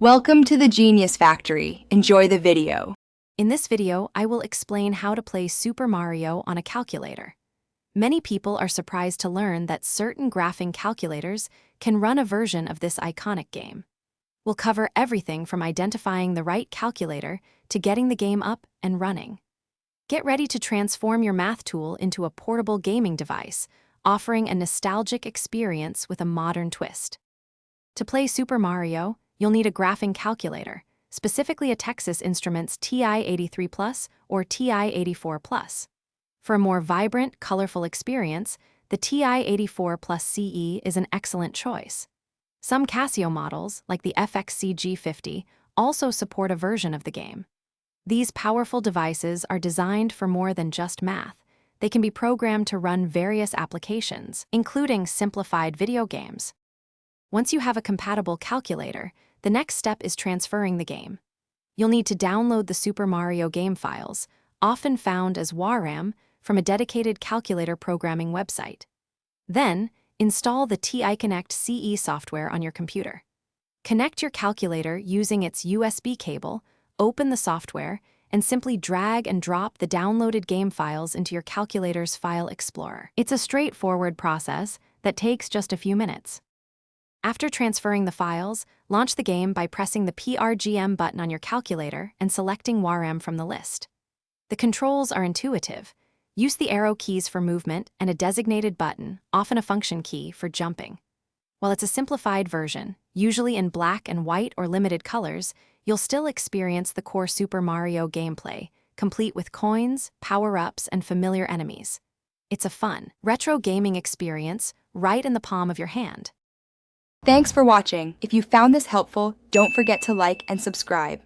Welcome to the Genius Factory. Enjoy the video. In this video, I will explain how to play Super Mario on a calculator. Many people are surprised to learn that certain graphing calculators can run a version of this iconic game. We'll cover everything from identifying the right calculator to getting the game up and running. Get ready to transform your math tool into a portable gaming device, offering a nostalgic experience with a modern twist. To play Super Mario, you'll need a graphing calculator, specifically a Texas Instruments TI-83 Plus or TI-84 Plus. For a more vibrant, colorful experience, the TI-84 Plus CE is an excellent choice. Some Casio models, like the FXC G50, also support a version of the game. These powerful devices are designed for more than just math. They can be programmed to run various applications, including simplified video games. Once you have a compatible calculator, the next step is transferring the game. You'll need to download the Super Mario game files, often found as WARAM, from a dedicated calculator programming website. Then, install the TI Connect CE software on your computer. Connect your calculator using its USB cable, open the software, and simply drag and drop the downloaded game files into your calculator's file explorer. It's a straightforward process that takes just a few minutes. After transferring the files, launch the game by pressing the PRGM button on your calculator and selecting WARAM from the list. The controls are intuitive. Use the arrow keys for movement and a designated button, often a function key, for jumping. While it's a simplified version, usually in black and white or limited colors, you'll still experience the core Super Mario gameplay, complete with coins, power-ups, and familiar enemies. It's a fun, retro gaming experience right in the palm of your hand. Thanks for watching. If you found this helpful, don't forget to like and subscribe.